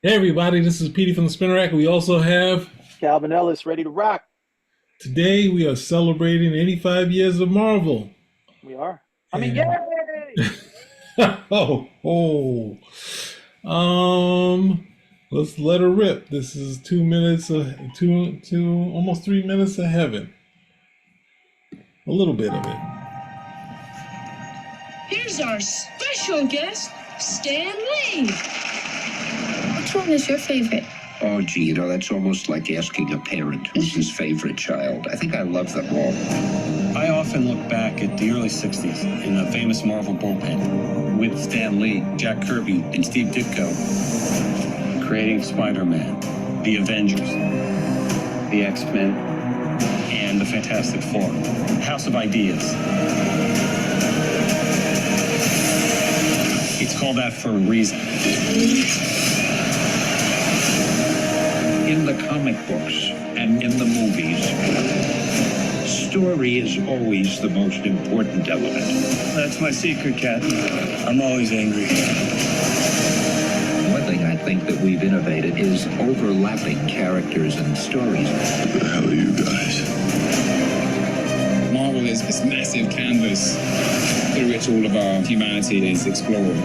Hey everybody, this is Petey from the Spinner Rack. We also have Calvin Ellis, ready to rock. today we are celebrating 85 years of Marvel. We are. I mean, And yay! oh, um let's let her rip. This is 2 minutes of almost 3 minutes of heaven. A little bit of it. Here's our special guest, Stan Lee. Which one is your favorite? Oh, gee, that's almost like asking a parent who's his favorite child. I think I love them all. I often look back at the early 60s in the famous Marvel bullpen with Stan Lee, Jack Kirby, and Steve Ditko creating Spider-Man, the Avengers, the X-Men, and the Fantastic Four. House of Ideas. It's called that for a reason. In the comic books and in the movies, story is always the most important element. That's my secret, Cat. I'm always angry. One thing I think that we've innovated is overlapping characters and stories. What the hell are you guys? Marvel is this massive canvas through which all of our humanity is explored.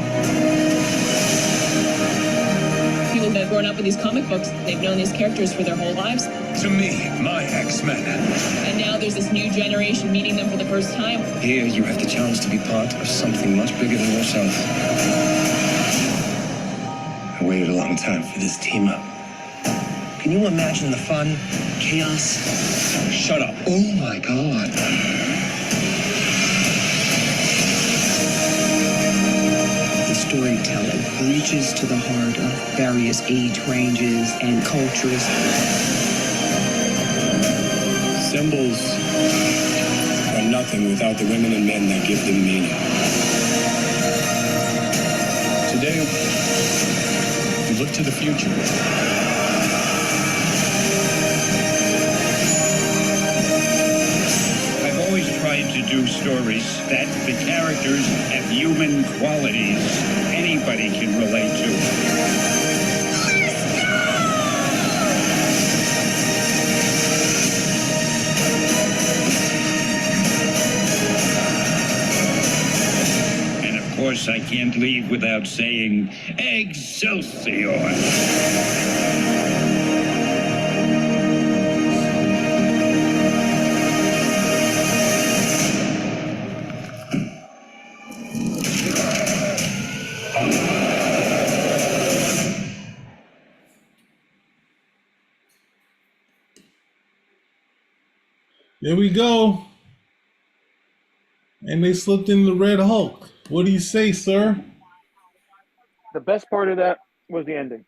People that have grown up with these comic books, they've known these characters for their whole lives. To me, my X-Men. And now there's this new generation meeting them for the first time. Here you have the chance to be part of something much bigger than yourself. I waited a long time for this team up. Can you imagine the fun, chaos? Shut up. Oh my God. The storytelling reaches to the heart of various age ranges and cultures. Symbols are nothing without the women and men that give them meaning. Today, we look to the future. I've always tried to do stories that the characters have human qualities anybody can relate to. And of course, I can't leave without saying Excelsior. There we go. And they slipped in the Red Hulk. What do you say, sir? The best part of that was the ending.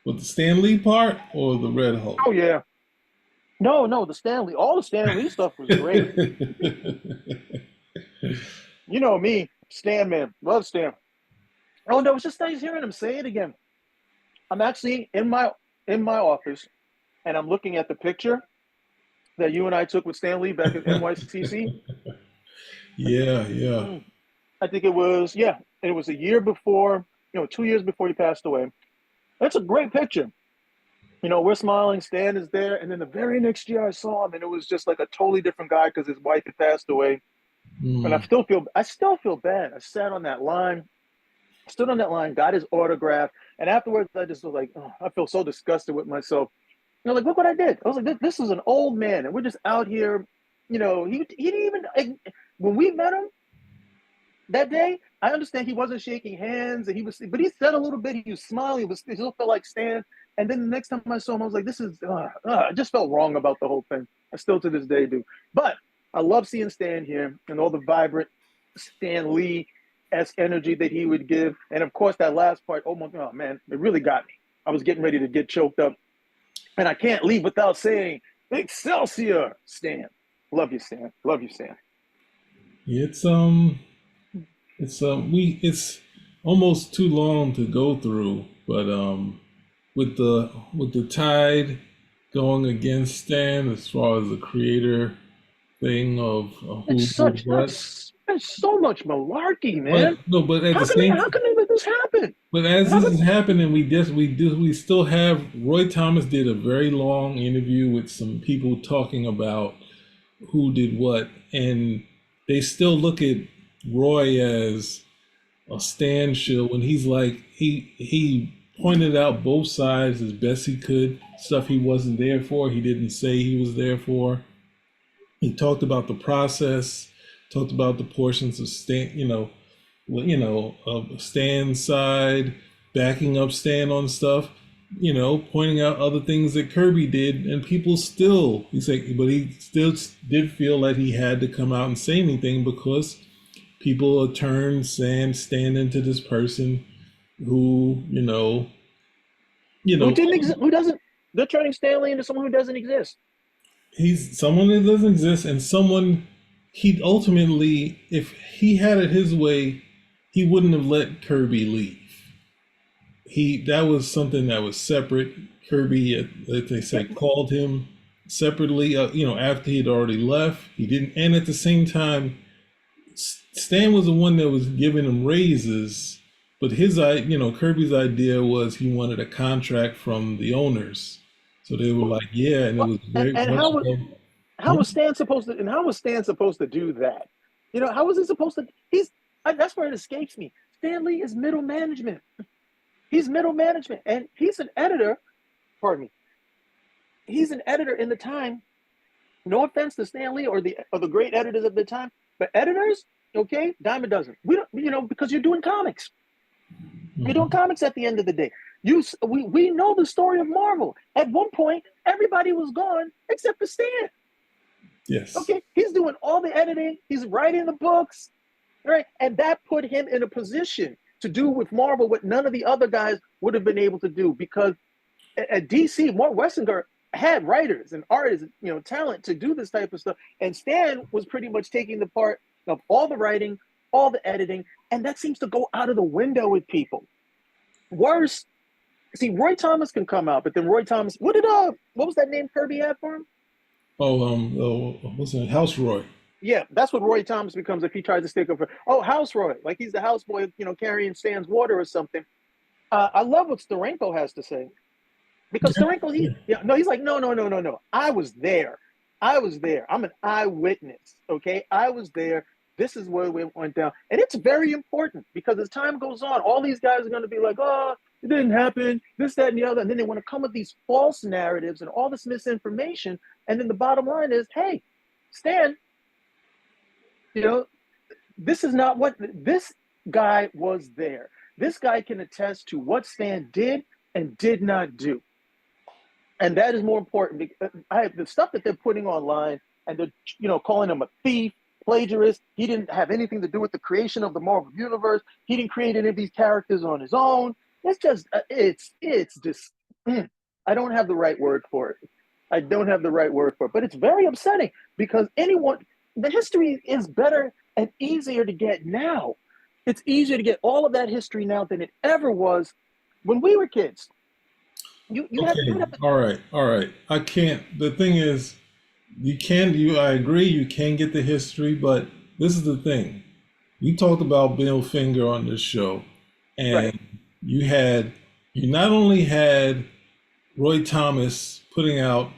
With the Stan Lee part or the Red Hulk? Oh yeah. No, the Stanley. All the Stanley stuff was great. You know me, Stan man, love Stan. Oh no, it's just nice hearing him say it again. I'm actually in my office, and I'm looking at the picture that you and I took with Stan Lee back at NYCC. Yeah. I think it was a year before, 2 years before he passed away. That's a great picture. We're smiling, Stan is there, and then the very next year I saw him, and it was just like a totally different guy because his wife had passed away. And I still feel bad. I sat on that line, stood on that line, got his autograph, and afterwards I just was like, oh, I feel so disgusted with myself. Like, look what I did. I was like, this is an old man, and we're just out here. He didn't even, when we met him that day, I understand he wasn't shaking hands, and but he said a little bit. He was smiling. He still felt like Stan. And then the next time I saw him, I was like, I just felt wrong about the whole thing. I still to this day do. But I love seeing Stan here and all the vibrant Stan Lee-esque energy that he would give. And of course, that last part, oh man, it really got me. I was getting ready to get choked up. And I can't leave without saying, Excelsior, Stan. Love you, Stan. Love you, Stan. It's it's almost too long to go through, but with the tide going against Stan as far as the creator thing of who It's so much malarkey, man. but at How the can they same how can they let this happen? But as this is happening, we still have Roy Thomas did a very long interview with some people talking about who did what, and they still look at Roy as a standstill when he's like he pointed out both sides as best he could. Stuff he wasn't there for, he didn't say he was there for. He talked about the process, talked about the portions of of Stan's side, backing up Stan on stuff, pointing out other things that Kirby did, and people still, he still did feel that he had to come out and say anything because people turned Stan into this person who, who didn't exist, who doesn't. They're turning Stanley into someone who doesn't exist. He's someone that doesn't exist, and someone he ultimately, if he had it his way, he wouldn't have let Kirby leave. That was something that was separate. Kirby, as they say, called him separately. After he'd already left, he didn't. And at the same time, Stan was the one that was giving him raises, but Kirby's idea was he wanted a contract from the owners. So they were like, yeah, and it was very. And how was Stan supposed to? And how was Stan supposed to do that? How was he supposed to? That's where it escapes me. Stanley is middle management. He's middle management, and he's an editor. Pardon me. He's an editor in the time. No offense to Stanley or the great editors of the time, but editors, okay, dime a dozen. We don't, because you're doing comics. You're doing comics at the end of the day. We know the story of Marvel. At one point, everybody was gone except for Stan. Yes. Okay, he's doing all the editing. He's writing the books, right? And that put him in a position to do with Marvel what none of the other guys would have been able to do, because at DC, Mort Wessinger had writers and artists, talent to do this type of stuff. And Stan was pretty much taking the part of all the writing, all the editing, and that seems to go out of the window with people. Worse, see, Roy Thomas can come out, but then Roy Thomas, what was that name Kirby had for him? What's it? House Roy. Yeah, that's what Roy Thomas becomes if he tries to stick up for, House Roy, like he's the houseboy, carrying Stan's water or something. I love what Steranko has to say, because Steranko, he's like, no. I was there. I'm an eyewitness. Okay, I was there. This is where it went down, and it's very important because as time goes on, all these guys are going to be like, oh, it didn't happen, this, that, and the other, and then they want to come with these false narratives and all this misinformation, and then the bottom line is, hey, Stan, this is not what this guy was there. This guy can attest to what Stan did and did not do. And that is more important. The stuff that they're putting online and they're, calling him a thief, plagiarist. He didn't have anything to do with the creation of the Marvel Universe. He didn't create any of these characters on his own. It's just, it's just, I don't have the right word for it. But it's very upsetting because the history is better and easier to get now. It's easier to get all of that history now than it ever was when we were kids. All right. I can't. The thing is, I agree, you can get the history, but this is the thing. We talked about Bill Finger on this show, and right. You not only had Roy Thomas putting out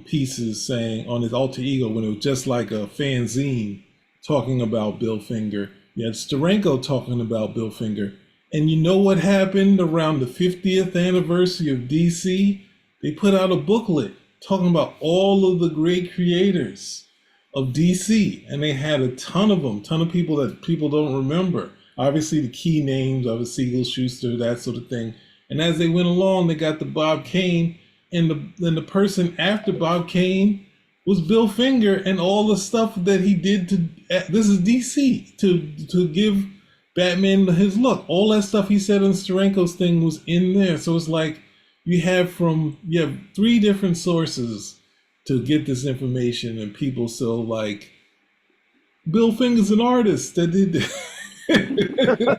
pieces saying on his alter ego when it was just like a fanzine talking about Bill Finger. You had Steranko talking about Bill Finger. And you know what happened around the 50th anniversary of DC? They put out a booklet talking about all of the great creators of DC. And they had a ton of people that people don't remember. Obviously the key names, obviously Siegel, Schuster, that sort of thing. And as they went along, they got the Bob Kane, and the person after Bob Kane was Bill Finger, and all the stuff that he did this is DC, to give Batman his look. All that stuff he said on Steranko's thing was in there. So it's like you have 3 different sources to get this information, and people still like, Bill Finger's an artist that did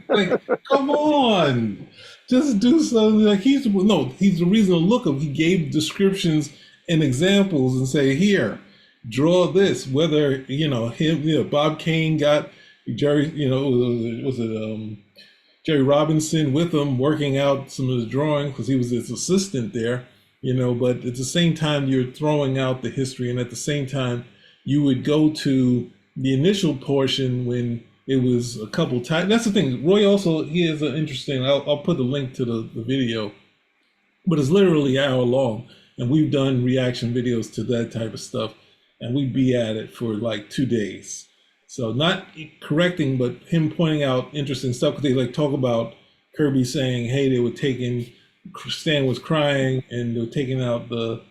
like, come on. Just do something. Like he's the reason to look up. He gave descriptions and examples and say, here, draw this. Whether Bob Kane got Jerry, was it Jerry Robinson with him working out some of his drawing because he was his assistant there, but at the same time you're throwing out the history, and at the same time you would go to the initial portion when it was a couple times. That's the thing. Roy also, he has an interesting, I'll put the link to the video, but it's literally an hour long. And we've done reaction videos to that type of stuff. And we'd be at it for like 2 days. So not correcting, but him pointing out interesting stuff. Because they like talk about Kirby saying, hey, they were taking, Stan was crying and they were taking out the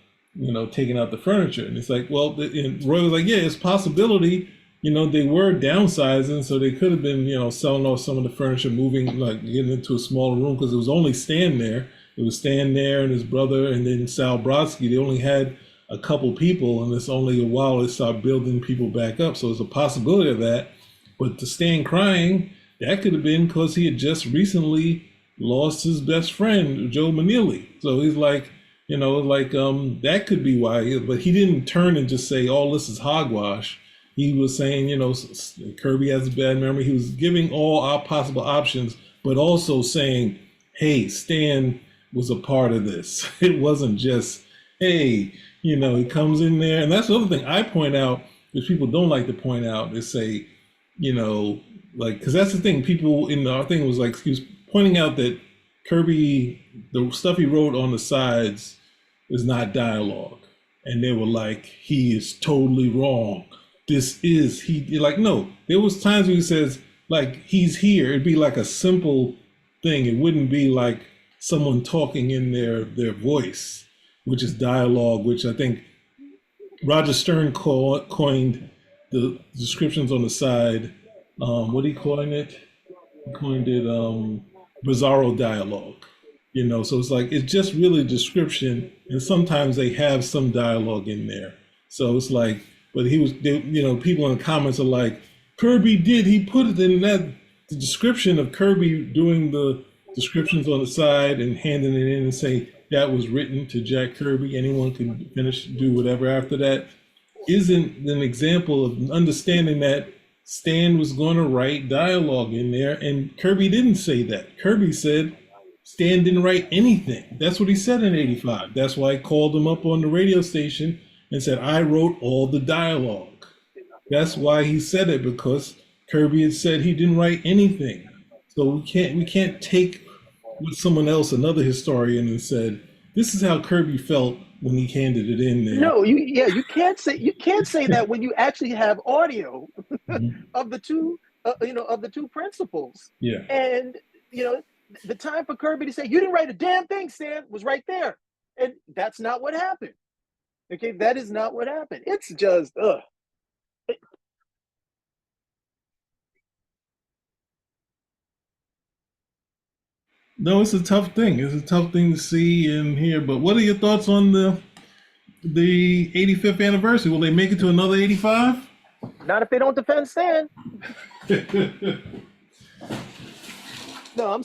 furniture. And it's like, well, and Roy was like, yeah, it's a possibility. They were downsizing, so they could have been, selling off some of the furniture, moving, like getting into a smaller room because it was only Stan there. It was Stan there and his brother, and then Sal Brodsky. They only had a couple people, and it's only a while they start building people back up. So there's a possibility of that. But to Stan crying, that could have been because he had just recently lost his best friend, Joe Manili. So he's like, that could be why. But he didn't turn and just say, all this is hogwash. He was saying, Kirby has a bad memory. He was giving all our possible options, but also saying, hey, Stan was a part of this. It wasn't just, hey, he comes in there. And that's the other thing I point out, which people don't like to point out, is say, because that's the thing, people in our thing was like, he was pointing out that Kirby, the stuff he wrote on the sides is not dialogue. And they were like, he is totally wrong. No, there was times where he says, like, he's here. It'd be like a simple thing. It wouldn't be like someone talking in their voice, which is dialogue, which I think Roger Stern coined the descriptions on the side. What did he coin it? He coined it bizarro dialogue. So it's like, it's just really description, and sometimes they have some dialogue in there. So it's like, but people in the comments are like, Kirby he put it in the description of Kirby doing the descriptions on the side and handing it in and say that was written to Jack Kirby. Anyone can do whatever after that. Isn't an example of understanding that Stan was going to write dialogue in there, and Kirby didn't say that. Kirby said Stan didn't write anything. That's what he said in '85. That's why I called him up on the radio station and said, I wrote all the dialogue. That's why he said it, because Kirby had said he didn't write anything. So we can't take what someone else, another historian, and said, this is how Kirby felt when he handed it in there. No, you can't say that when you actually have audio of the two of the two principals. Yeah. And the time for Kirby to say, you didn't write a damn thing, Stan, was right there. And that's not what happened. Okay, that is not what happened. It's just, No, it's a tough thing. It's a tough thing to see and hear. But what are your thoughts on the 85th anniversary? Will they make it to another 85? Not if they don't defend Stan. No,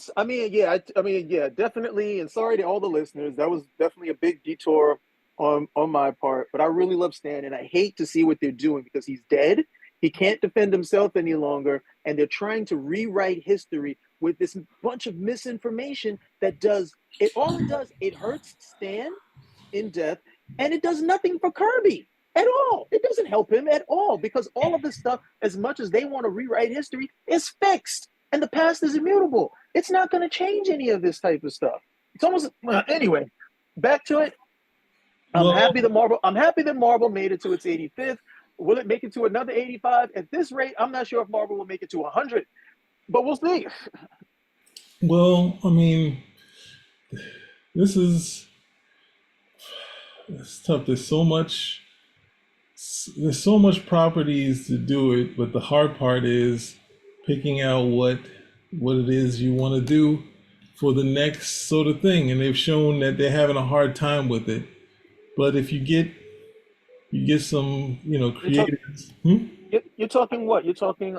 definitely. And sorry to all the listeners. That was definitely a big detour on my part. But I really love Stan, and I hate to see what they're doing because he's dead. He can't defend himself any longer, and they're trying to rewrite history with this bunch of misinformation that does it. All it does, it hurts Stan in death, and it does nothing for Kirby at all. It doesn't help him at all because all of this stuff, as much as they want to rewrite history, is fixed, and the past is immutable. It's not going to change any of this type of stuff. It's almost anyway. Back to it. I'm happy that Marvel made it to its 85th. Will it make it to another 85? At this rate, I'm not sure if Marvel will make it to 100, but we'll see. Well, I mean, it's tough. There's so much properties to do it, but the hard part is picking out what it is you want to do for the next sort of thing. And they've shown that they're having a hard time with it. But if you get some, creators. You're talking what? You're talking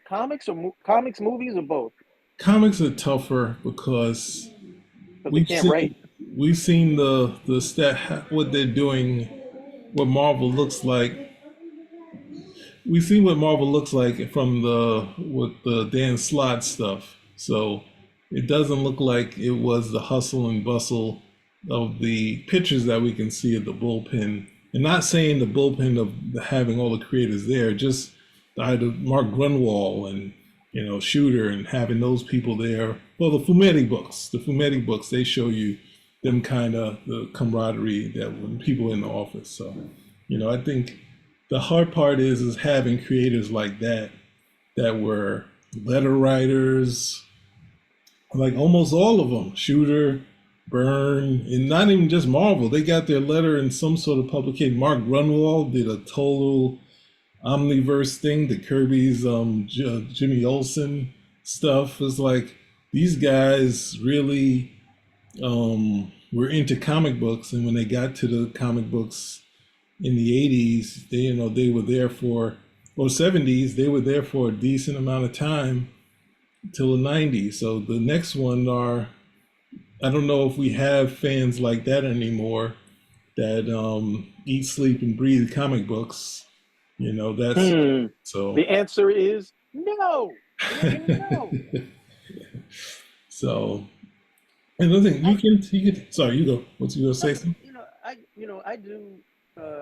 comics or comics, movies, or both? Comics are tougher because we've seen the stat, what they're doing, what Marvel looks like. We've seen what Marvel looks like from with the Dan Slott stuff. So it doesn't look like it was the hustle and bustle of the pictures that we can see of the bullpen. And not saying the bullpen of having all the creators there, just either Mark Grunwald and Shooter and having those people there. Well, the Fumetti books, they show you them kind of the camaraderie that when people in the office. So, I think the hard part is having creators like that were letter writers, like almost all of them, Shooter, Byrne, and not even just Marvel. They got their letter in some sort of publication. Mark Grunwald did a total omniverse thing, the Kirby's Jimmy Olsen stuff. Is like these guys really were into comic books, and when they got to the comic books in the 80s, they were there for, or 70s, they were there for a decent amount of time till the 90s. So the next one are, I don't know if we have fans like that anymore that eat, sleep, and breathe comic books. That's so. The answer is no. No. So, another thing you can. Sorry, you go. What's you gonna say? Something?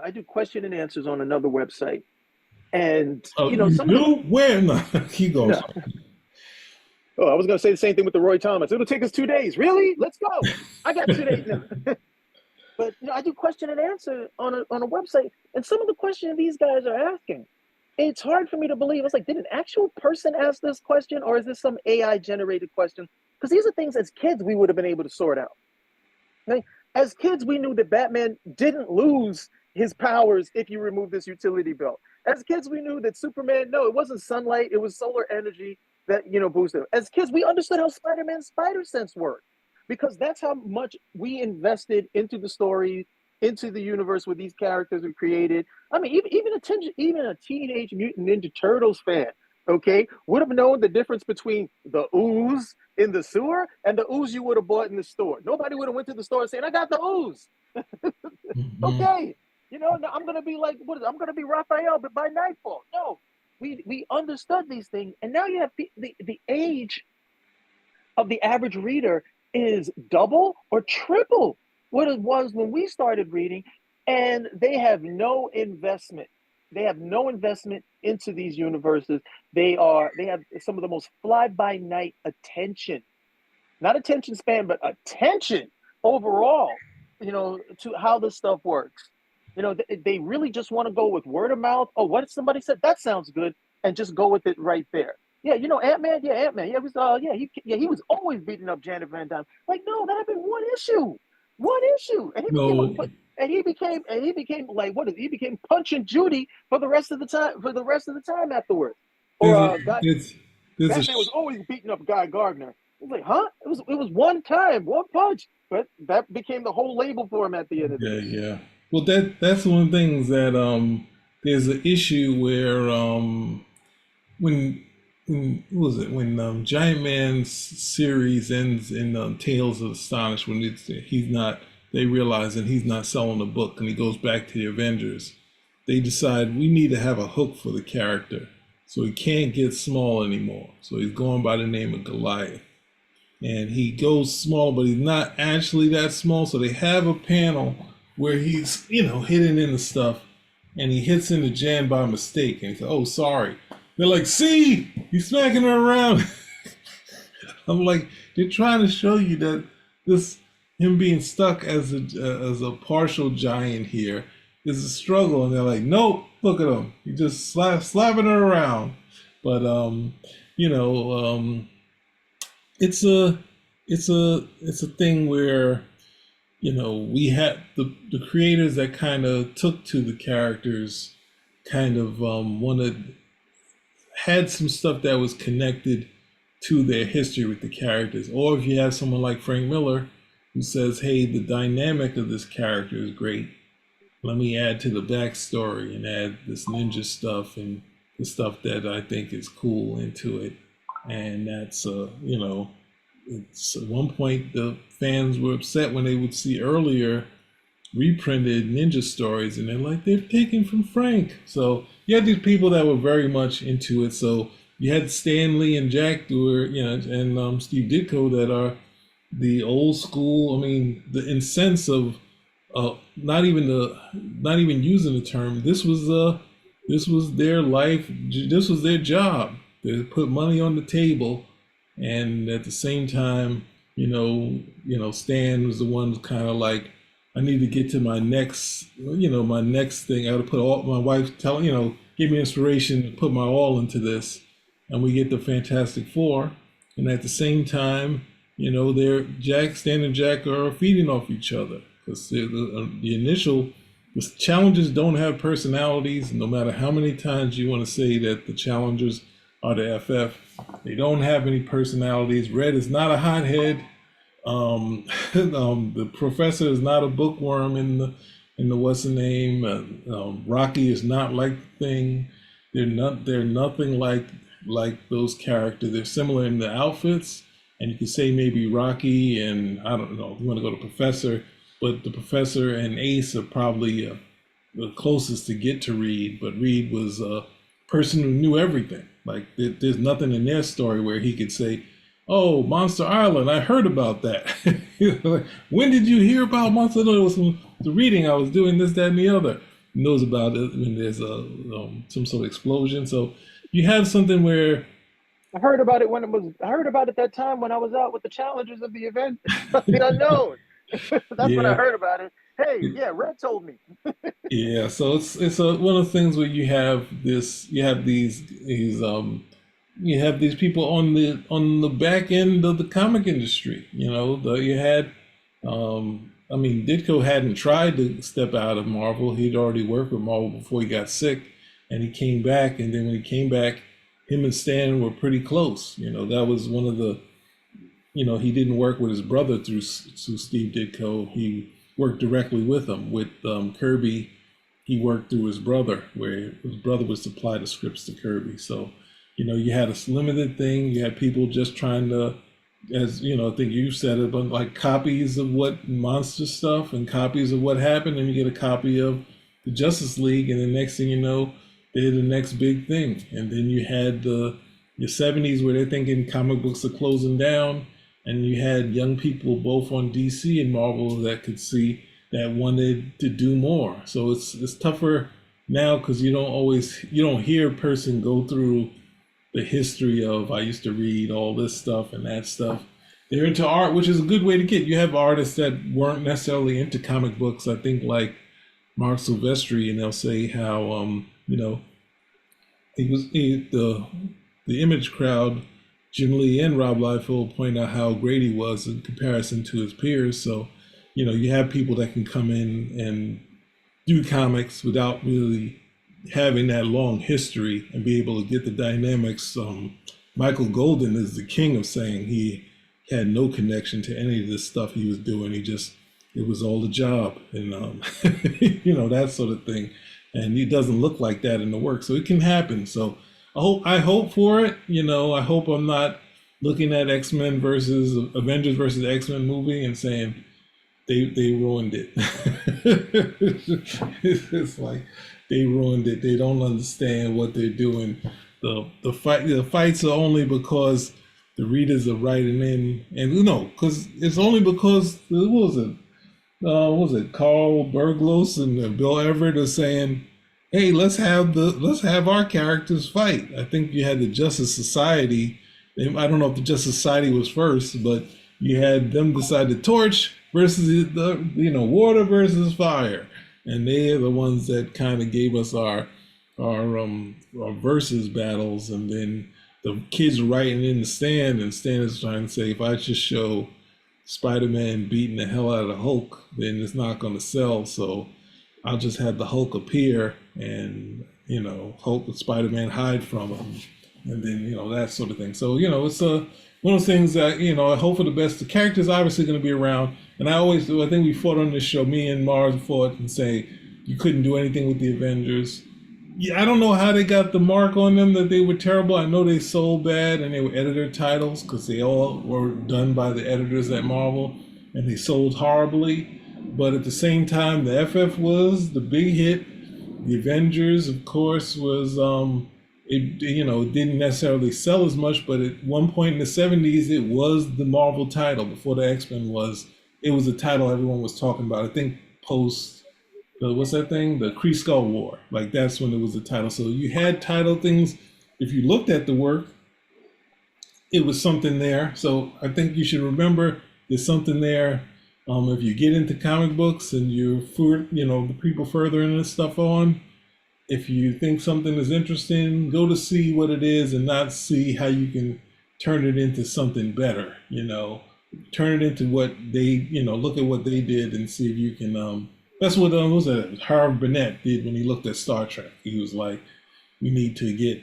I do question and answers on another website, and some do? Where? No, keep going. No. Oh, I was going to say the same thing with the Roy Thomas. It'll take us 2 days. Really? Let's go. I got 2 days now. But I do question and answer on a website, and some of the questions these guys are asking, it's hard for me to believe. It's like, did an actual person ask this question, or is this some AI generated question? Because these are things as kids we would have been able to sort out. Right? As kids, we knew that Batman didn't lose his powers if you remove this utility belt. As kids, we knew that Superman, no, it wasn't sunlight, it was solar energy that boosted him. As kids, we understood how Spider-Man's spider sense worked, because that's how much we invested into the story, into the universe with these characters we created. I mean, even a Teenage Mutant Ninja Turtles fan, okay, would have known the difference between the ooze in the sewer and the ooze you would have bought in the store. Nobody would have went to the store saying, "I got the ooze." Okay, I'm gonna be like, I'm gonna be Raphael, but by nightfall. No, we understood these things, and now you have the age of the average reader is double or triple what it was when we started reading, and they have no investment. They have no investment into these universes. They have some of the most fly-by-night attention, not attention span, but attention overall, to how this stuff works. They really just want to go with word of mouth. Oh, what somebody said, that sounds good, and just go with it right there. Yeah, Ant-Man. Yeah, Ant-Man. Yeah, it was. He was always beating up Janet Van Dyne. Like, no, that had been one issue, and he became like, what is he became Punch and Judy for the rest of the time afterwards. Or Batman was always beating up Guy Gardner. It was like, huh? It was one time, one punch, but that became the whole label for him at the end of the day. Yeah. Well, that's one of the things that there's an issue where when Giant Man's series ends in Tales of Astonish, when they realize that he's not selling the book and he goes back to the Avengers, they decide we need to have a hook for the character, so he can't get small anymore. So he's going by the name of Goliath, and he goes small, but he's not actually that small. So they have a panel where he's hidden in the stuff, and he hits into Jan by mistake, and he's like, "Oh, sorry." They're like, "See, he's smacking her around." I'm like, they're trying to show you that him being stuck as a partial giant here is a struggle, and they're like, "Nope, look at him, he just slapping her around." But it's a thing where we had the creators that kind of took to the characters, kind of had some stuff that was connected to their history with the characters. Or if you have someone like Frank Miller who says, "Hey, the dynamic of this character is great. Let me add to the backstory and add this ninja stuff and the stuff that I think is cool into it." And that's it's at one point the fans were upset when they would see earlier reprinted ninja stories, and they're like, they're taken from Frank. So you had these people that were very much into it. So you had Stan Lee and Jack who were, and Steve Ditko that are the old school. I mean, the in sense of not even using the term. This was their life. This was their job. They put money on the table, and at the same time, Stan was the one kind of like, I need to get to my next, my next thing. I got to put all my wife give me inspiration to put my all into this, and we get the Fantastic Four, and at the same time, Stan and Jack are feeding off each other because the challengers don't have personalities. No matter how many times you want to say that the challengers are the FF, they don't have any personalities. Red is not a hothead. The professor is not a bookworm in the what's the name. Rocky is not like the Thing. They're nothing like those characters. They're similar in the outfits, and you could say maybe Rocky and I don't know. You want to go to Professor, but the Professor and Ace are probably the closest to get to Reed. But Reed was a person who knew everything. Like there's nothing in their story where he could say, "Oh, Monster Island, I heard about that." When did you hear about Monster Island? It was the reading I was doing, this, that, and the other. He knows about it when there's some sort of explosion. So you have something where I heard about it I heard about it that time when I was out with the challengers of the event, the unknown. That's when I heard about it. Hey, yeah, Red told me. Yeah, so it's one of the things where you have these people on the back end of the comic industry. Ditko hadn't tried to step out of Marvel. He'd already worked with Marvel before he got sick, and he came back. And then when he came back, him and Stan were pretty close. That was one of the, he didn't work with his brother through Steve Ditko. He worked directly with him. With Kirby, he worked through his brother, where his brother would supply the scripts to Kirby. So, you had a limited thing. You had people just trying to, as I think you said it, but like copies of what monster stuff and copies of what happened, and you get a copy of the Justice League, and the next thing you know, they're the next big thing. And then you had your 70s where they're thinking comic books are closing down, and you had young people both on DC and Marvel that could see that wanted to do more. So it's tougher now because you don't hear a person go through the history of, I used to read all this stuff and that stuff. They're into art, which is a good way to get. You have artists that weren't necessarily into comic books. I think like Mark Silvestri, and they'll say how the Image crowd, Jim Lee and Rob Liefeld, point out how great he was in comparison to his peers. So, you have people that can come in and do comics without really having that long history and be able to get the dynamics. Michael Golden is the king of saying he had no connection to any of this stuff he was doing. It was all a job, and that sort of thing. And he doesn't look like that in the work, so it can happen. So I hope for it. I hope I'm not looking at Avengers versus X-Men movie and saying they ruined it. It's like they ruined it. They don't understand what they're doing. The fights are only because the readers are writing in, and because it's only because what was it Carl Burgos and Bill Everett are saying, hey, let's have our characters fight. I think you had the Justice Society. I don't know if the Justice Society was first, but you had them decide the torch versus water versus fire, and they are the ones that kind of gave us our versus battles. And then the kids writing in the stand, and Stan is trying to say, if I just show Spider-Man beating the hell out of the Hulk, then it's not going to sell. So I'll just have the Hulk appear, and Hulk and Spider-Man hide from him, and then that sort of thing. So it's one of those things that I hope for the best. The character's obviously going to be around, and I think we fought on this show. Me and Mars fought and say you couldn't do anything with the Avengers. Yeah, I don't know how they got the mark on them that they were terrible. I know they sold bad and they were editor titles because they all were done by the editors at Marvel, and they sold horribly. But at the same time, the FF was the big hit. The Avengers, of course, was it didn't necessarily sell as much, but at one point in the '70s, it was the Marvel title before the X-Men was. It was the title everyone was talking about. I think post what's that thing? The Kree Skull War. Like that's when it was the title. So you had title things. If you looked at the work, it was something there. So I think you should remember there's something there. If you get into comic books and you're for the people furthering this stuff on, if you think something is interesting, go to see what it is and not see how you can turn it into something better. Turn it into what they, look at what they did and see if you can. That's what was that Harv Burnett did when he looked at Star Trek. He was like, we need to get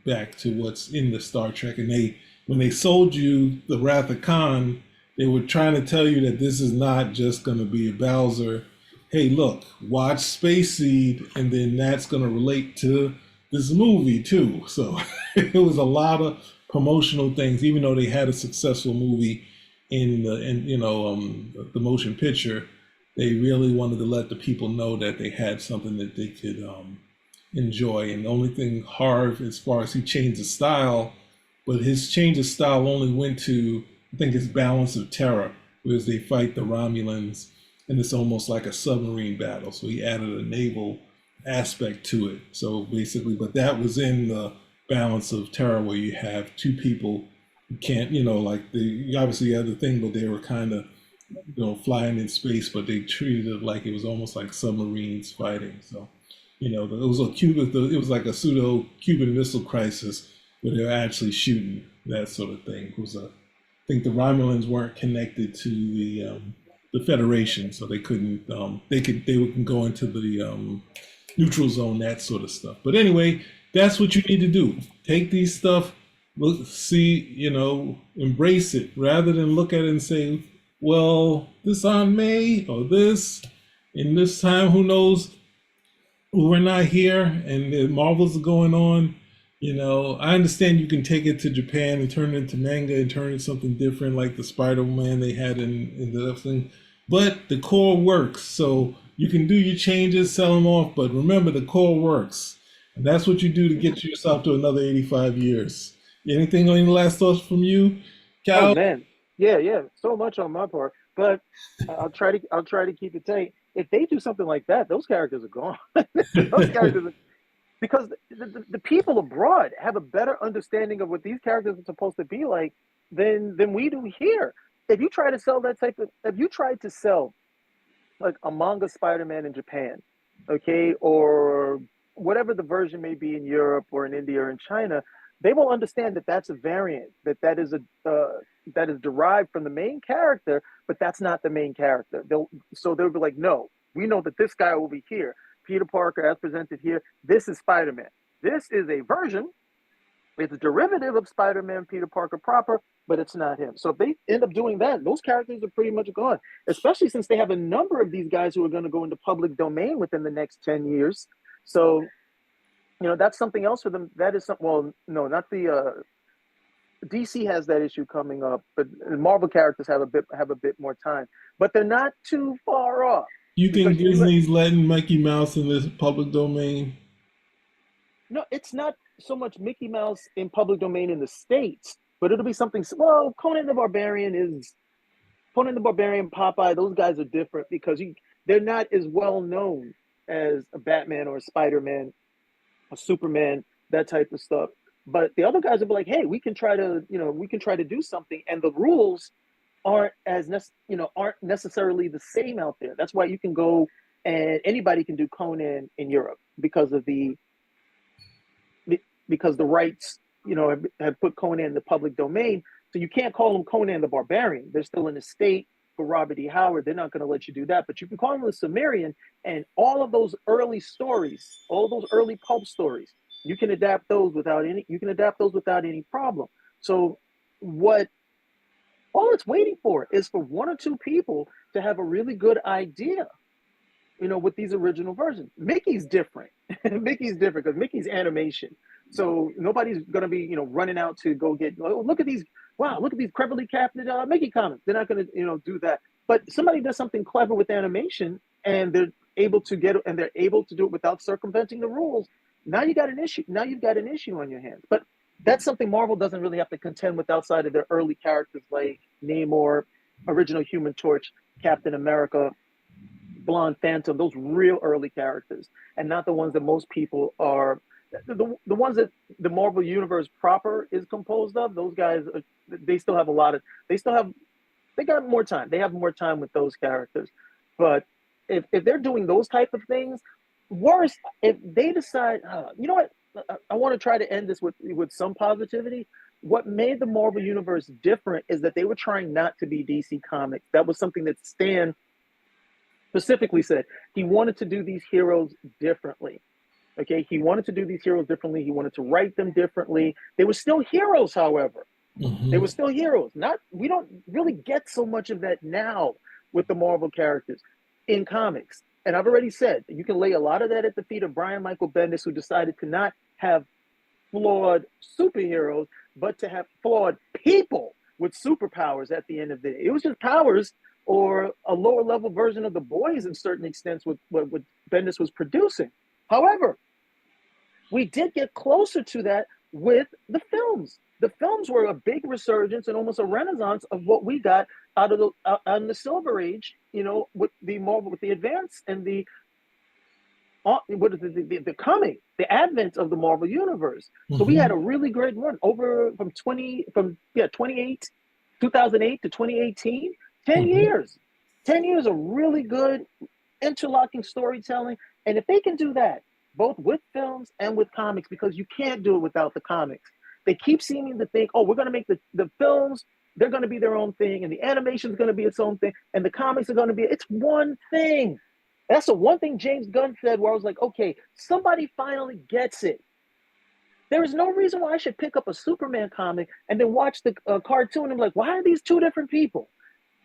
back to what's in the Star Trek. And when they sold you the Wrath of Khan, they were trying to tell you that this is not just going to be a Bowser. Hey, look, watch Space Seed, and then that's going to relate to this movie too. So it was a lot of promotional things, even though they had a successful movie in the motion picture. They really wanted to let the people know that they had something that they could enjoy. And the only thing Harv, as far as he changed the style, but his change of style only went to, I think, his Balance of Terror, whereas they fight the Romulans, and it's almost like a submarine battle. So he added a naval aspect to it. So basically, but that was in the Balance of Terror, where you have two people who can't, like you obviously had the thing, but they were kind of, flying in space, but they treated it like it was almost like submarines fighting. So, it was it was like a pseudo Cuban Missile Crisis where they were actually shooting, that sort of thing. It was I think the Romulans weren't connected to the Federation, so they couldn't. They would go into the neutral zone, that sort of stuff. But anyway, that's what you need to do. Take these stuff, look, see, embrace it, rather than look at it and say, well, this on May or this in this time, who knows? We're not here, and the Marvels are going on. I understand you can take it to Japan and turn it into manga and turn it into something different, like the Spider-Man they had in the other thing. But the core works, so you can do your changes, sell them off. But remember, the core works, and that's what you do to get yourself to another 85 years. Anything? Any last thoughts from you, Oh Cal? man, yeah, so much on my part, but I'll try to keep it tight. If they do something like that, those characters are gone. Those characters are, because the people abroad have a better understanding of what these characters are supposed to be like than we do here. If you try to sell like a manga Spider-Man in Japan, okay, or whatever the version may be in Europe or in India or in China, they will understand that that's a variant, that is derived from the main character, but that's not the main character. They'll be like, no, we know that this guy over here, Peter Parker, as presented here, this is Spider-Man. This is a version. It's a derivative of Spider-Man, Peter Parker proper, but it's not him. So if they end up doing that, those characters are pretty much gone, especially since they have a number of these guys who are going to go into public domain within the next 10 years. So, that's something else for them. That is something, well, no, not the, DC has that issue coming up, but Marvel characters have a bit more time, but they're not too far off. You think Because Disney's letting Mickey Mouse in this public domain? no, it's not so much Mickey Mouse in public domain in the States, but it'll be something. Well, Conan the Barbarian, Popeye. Those guys are different because they're not as well known as a Batman or a Spider-Man, a Superman, that type of stuff. But the other guys will be like, hey, we can try to do something, and the rules aren't aren't necessarily the same out there. That's why you can go and anybody can do Conan in Europe because of because the rights have put Conan in the public domain. So you can't call him Conan the Barbarian. They're still in the state for Robert E. Howard. They're not going to let you do that. But you can call him the Sumerian, and all of those early stories, all those early pulp stories, you can adapt those without any problem. So what all it's waiting for is for one or two people to have a really good idea, with these original versions. Mickey's different. Mickey's different because Mickey's animation. So nobody's going to be, running out to go get, oh, look at these cleverly crafted Mickey comics. They're not going to, do that. But somebody does something clever with animation and they're able to do it without circumventing the rules. now you got an issue. Now you've got an issue on your hands. But that's something Marvel doesn't really have to contend with outside of their early characters like Namor, original Human Torch, Captain America, Blonde Phantom, those real early characters, and not the ones that most people are. The ones that the Marvel Universe proper is composed of, those guys, they still have a lot of, they got more time. They have more time with those characters. But if they're doing those type of things, worse, if they decide, you know what, I want to try to end this with some positivity. What made the Marvel Universe different is that they were trying not to be DC Comics. That was something that Stan specifically said. He wanted to do these heroes differently. Okay, he wanted to do these heroes differently. He wanted to write them differently. They were still heroes, however. They were still heroes. We don't really get so much of that now with the Marvel characters in comics. And I've already said you can lay a lot of that at the feet of Brian Michael Bendis, who decided to not have flawed superheroes, but to have flawed people with superpowers at the end of the day. It was just powers or a lower level version of the boys in certain extents with what Bendis was producing. However, we did get closer to that with the films. The films were a big resurgence and almost a renaissance of what we got out of the Silver Age, you know, with the Marvel, with the advance and the coming, the advent of the Marvel Universe. So we had a really great run over from 2008 to 2018, 10 years. 10 years of really good interlocking storytelling. And if they can do that, both with films and with comics, because you can't do it without the comics. They keep seeming to think, oh, we're going to make the films, they're going to be their own thing, and the animation is going to be its own thing, and the comics are going to be, it's one thing. That's the one thing James Gunn said where I was like, okay, somebody finally gets it. There is no reason why I should pick up a Superman comic and then watch the cartoon and be like, why are these two different people?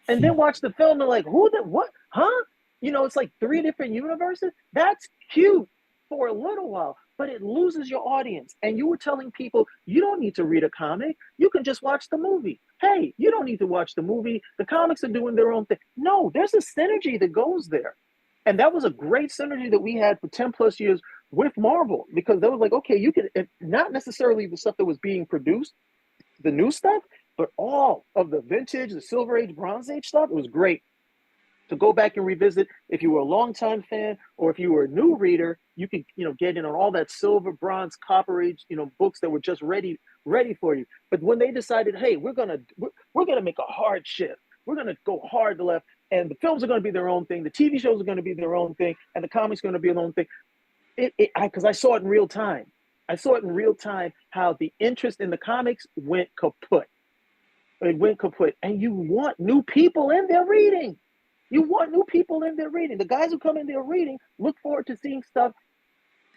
And then watch the film and like, what? Huh? You know, it's like 3 different universes. That's cute for a little while, but it loses your audience. And you were telling people, you don't need to read a comic. You can just watch the movie. Hey, you don't need to watch the movie. The comics are doing their own thing. No, there's a synergy that goes there. And that was a great synergy that we had for 10 plus years with Marvel, because they were like, okay, you can, not necessarily the stuff that was being produced, the new stuff, but all of the vintage, the Silver Age, Bronze Age stuff. It was great to go back and revisit. If you were a longtime fan or if you were a new reader, you could, you know, get in on all that Silver, Bronze, Copper Age, you know, books that were just ready for you. But when they decided, hey, we're gonna make a hard shift, we're gonna go hard to left, and the films are gonna be their own thing, the TV shows are gonna be their own thing, and the comics are gonna be their own thing. Because I saw it in real time. I saw it in real time how the interest in the comics went kaput. It went kaput, and you want new people in there reading. You want new people in there reading. The guys who come in there reading look forward to seeing stuff.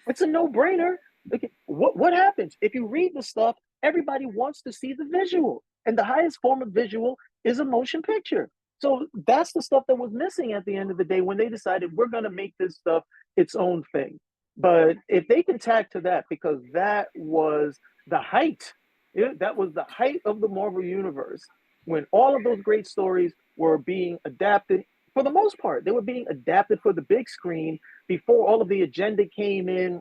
It's a no-brainer. Okay, what happens if you read the stuff? Everybody wants to see the visual, and the highest form of visual is a motion picture. So that's the stuff that was missing at the end of the day when they decided we're going to make this stuff its own thing. But if they can tack to that, because that was the height, that was the height of the Marvel Universe, when all of those great stories were being adapted. For the most part, they were being adapted for the big screen before all of the agenda came in,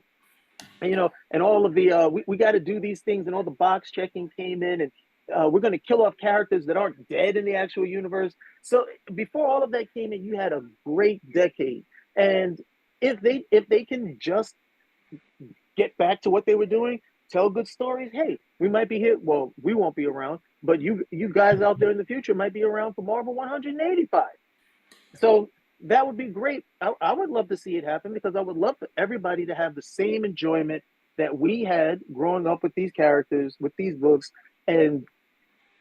and, you know, and all of the we got to do these things, and all the box checking came in, and we're going to kill off characters that aren't dead in the actual universe. So before all of that came in, you had a great decade. And if they can just get back to what they were doing, tell good stories, hey, we might be here. Well, we won't be around, but you guys out there in the future might be around for Marvel 185. So that would be great. I would love to see it happen, because I would love for everybody to have the same enjoyment that we had growing up with these characters, with these books. And,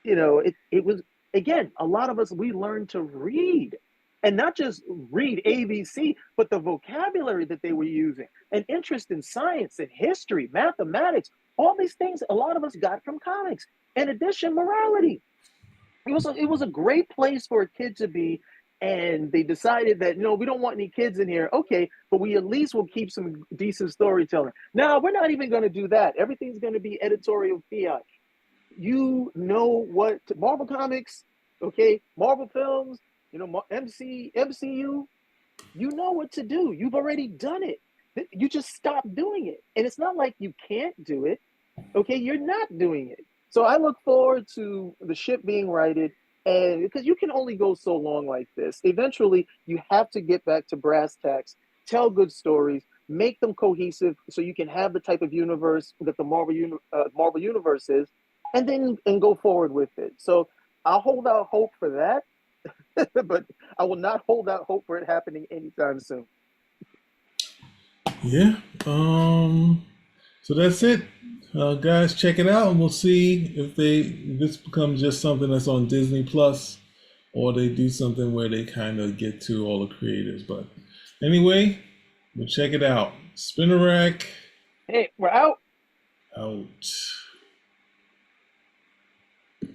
you know, it was, again, a lot of us, we learned to read. And not just read ABC, but the vocabulary that they were using, an interest in science and history, mathematics, all these things a lot of us got from comics. In addition, morality. It was a great place for a kid to be. And they decided that, no, we don't want any kids in here. Okay, but we at least will keep some decent storytelling. Now, we're not even going to do that. Everything's going to be editorial fiat. You know what? Marvel Comics, okay, Marvel Films, you know, MCU, you know what to do. You've already done it. You just stop doing it. And it's not like you can't do it. Okay, you're not doing it. So I look forward to the ship being righted, and because you can only go so long like this. Eventually, you have to get back to brass tacks, tell good stories, make them cohesive, so you can have the type of universe that the Marvel universe is, and go forward with it. So I'll hold out hope for that, but I will not hold out hope for it happening anytime soon. Yeah. So that's it. Guys, check it out, and we'll see if this becomes just something that's on Disney Plus, or they do something where they kind of get to all the creators. But anyway, we'll check it out. Spinner Rack Hey, we're out. out.